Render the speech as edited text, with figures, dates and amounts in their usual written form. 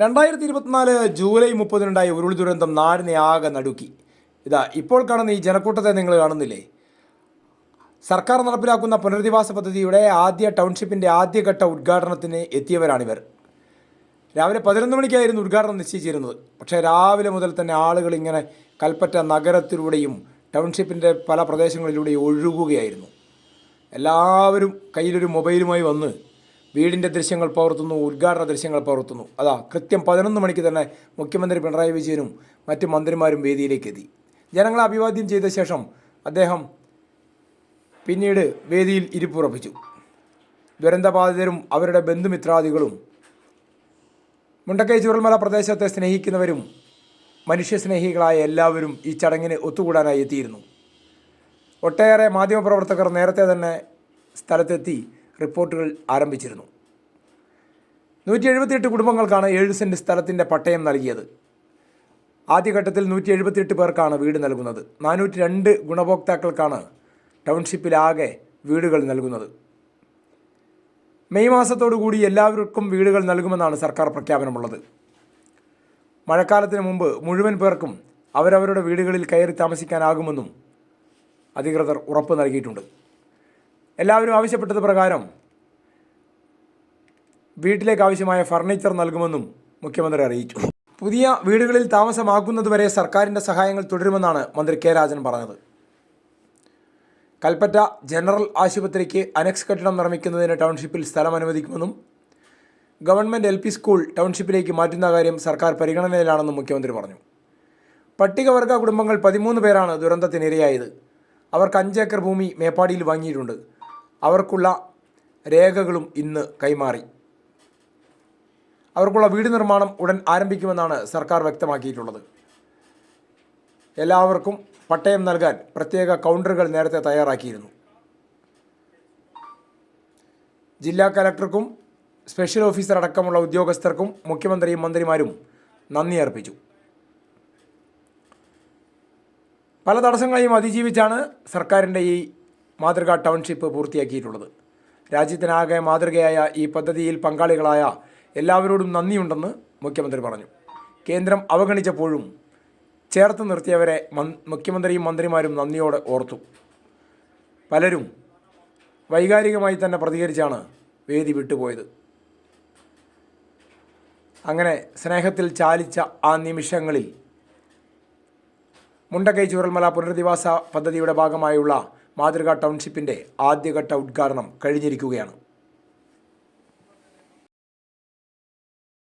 2024 July 30-നുണ്ടായ ഉരുൾ ദുരന്തം നാടിനെ ആകെ നടുക്കി. ഇപ്പോൾ കാണുന്ന ഈ ജനക്കൂട്ടത്തെ നിങ്ങൾ കാണുന്നില്ലേ? സർക്കാർ നടപ്പിലാക്കുന്ന പുനരധിവാസ പദ്ധതിയുടെ ടൗൺഷിപ്പിൻ്റെ ആദ്യഘട്ട ഉദ്ഘാടനത്തിന് എത്തിയവരാണിവർ. രാവിലെ 11 മണിക്കായിരുന്നു ഉദ്ഘാടനം നിശ്ചയിച്ചിരുന്നത്. പക്ഷേ രാവിലെ മുതൽ തന്നെ ആളുകൾ ഇങ്ങനെ കൽപ്പറ്റ നഗരത്തിലൂടെയും ടൗൺഷിപ്പിൻ്റെ പല പ്രദേശങ്ങളിലൂടെയും ഒഴുകുകയായിരുന്നു. എല്ലാവരും കയ്യിലൊരു മൊബൈലുമായി വന്ന് വീടിൻ്റെ ദൃശ്യങ്ങൾ പകർത്തുന്നു, ഉദ്ഘാടന ദൃശ്യങ്ങൾ പകർത്തുന്നു. കൃത്യം 11 മണിക്ക് തന്നെ മുഖ്യമന്ത്രി പിണറായി വിജയനും മറ്റ് മന്ത്രിമാരും വേദിയിലേക്ക് എത്തി. ജനങ്ങളെ അഭിവാദ്യം ചെയ്ത ശേഷം അദ്ദേഹം പിന്നീട് വേദിയിൽ ഇരിപ്പുറപ്പിച്ചു. ദുരന്തബാധിതരും അവരുടെ ബന്ധുമിത്രാദികളും മുണ്ടക്കൈ ചൂരൽമല പ്രദേശത്തെ സ്നേഹിക്കുന്നവരും മനുഷ്യസ്നേഹികളായ എല്ലാവരും ഈ ചടങ്ങിന് ഒത്തുകൂടാനായി എത്തിയിരുന്നു. ഒട്ടേറെ മാധ്യമപ്രവർത്തകർ നേരത്തെ തന്നെ സ്ഥലത്തെത്തി റിപ്പോർട്ടുകൾ ആരംഭിച്ചിരുന്നു. 178 കുടുംബങ്ങൾക്കാണ് 7 സെൻറ്റ് സ്ഥലത്തിൻ്റെ പട്ടയം നൽകിയത്. ആദ്യഘട്ടത്തിൽ 178 പേർക്കാണ് വീട് നൽകുന്നത്. 402 ഗുണഭോക്താക്കൾക്കാണ് ടൗൺഷിപ്പിലാകെ വീടുകൾ നൽകുന്നത്. മെയ് മാസത്തോടുകൂടി എല്ലാവർക്കും വീടുകൾ നൽകുമെന്നാണ് സർക്കാർ പ്രഖ്യാപനമുള്ളത്. മഴക്കാലത്തിന് മുമ്പ് മുഴുവൻ പേർക്കും അവരവരുടെ വീടുകളിൽ കയറി താമസിക്കാനാകുമെന്നും അധികൃതർ ഉറപ്പ് നൽകിയിട്ടുണ്ട്. എല്ലാവരും ആവശ്യപ്പെട്ടത് പ്രകാരം വീട്ടിലേക്ക് ആവശ്യമായ ഫർണിച്ചർ നൽകുമെന്നും മുഖ്യമന്ത്രി അറിയിച്ചു. പുതിയ വീടുകളിൽ താമസമാക്കുന്നതുവരെ സർക്കാരിൻ്റെ സഹായങ്ങൾ തുടരുമെന്നാണ് മന്ത്രി കെ രാജൻ പറഞ്ഞത്. കൽപ്പറ്റ ജനറൽ ആശുപത്രിക്ക് അനക്സ് കെട്ടിടം നിർമ്മിക്കുന്നതിന് ടൗൺഷിപ്പിൽ സ്ഥലം അനുവദിക്കുമെന്നും ഗവൺമെൻറ് LP സ്കൂൾ ടൗൺഷിപ്പിലേക്ക് മാറ്റുന്ന കാര്യം സർക്കാർ പരിഗണനയിലാണെന്നും മുഖ്യമന്ത്രി പറഞ്ഞു. പട്ടികവർഗ കുടുംബങ്ങൾ 13 പേരാണ് ദുരന്തത്തിനിരയായത്. അവർക്ക് 5 ഏക്കർ ഭൂമി മേപ്പാടിയിൽ വാങ്ങിയിട്ടുണ്ട്. അവർക്കുള്ള രേഖകളും ഇന്ന് കൈമാറി. അവർക്കുള്ള വീട് നിർമ്മാണം ഉടൻ ആരംഭിക്കുമെന്നാണ് സർക്കാർ വ്യക്തമാക്കിയിട്ടുള്ളത്. എല്ലാവർക്കും പട്ടയം നൽകാൻ പ്രത്യേക കൗണ്ടറുകൾ നേരത്തെ തയ്യാറാക്കിയിരുന്നു. ജില്ലാ കലക്ടർക്കും സ്പെഷ്യൽ ഓഫീസർ അടക്കമുള്ള ഉദ്യോഗസ്ഥർക്കും മുഖ്യമന്ത്രിയും മന്ത്രിമാരും നന്ദി അർപ്പിച്ചു. പല തടസ്സങ്ങളെയും അതിജീവിച്ചാണ് സർക്കാരിൻ്റെ ഈ മാതൃകാ ടൗൺഷിപ്പ് പൂർത്തിയാക്കിയിട്ടുള്ളത്. രാജ്യത്തിനാകെ മാതൃകയായ ഈ പദ്ധതിയിൽ പങ്കാളികളായ എല്ലാവരോടും നന്ദിയുണ്ടെന്ന് മുഖ്യമന്ത്രി പറഞ്ഞു. കേന്ദ്രം അവഗണിച്ചപ്പോഴും ചേർത്ത് നിർത്തിയവരെ മുഖ്യമന്ത്രിയും മന്ത്രിമാരും നന്ദിയോടെ ഓർത്തു. പലരും വൈകാരികമായി തന്നെ പ്രതികരിച്ചാണ് വേദി വിട്ടുപോയത്. അങ്ങനെ സ്നേഹത്തിൽ ചാലിച്ച ആ നിമിഷങ്ങളിൽ മുണ്ടക്കൈ ചൂരൽമല പുനരധിവാസ പദ്ധതിയുടെ ഭാഗമായുള്ള മാതൃകാ ടൗൺഷിപ്പിൻ്റെ ആദ്യഘട്ട ഉദ്ഘാടനം കഴിഞ്ഞിരിക്കുകയാണ്.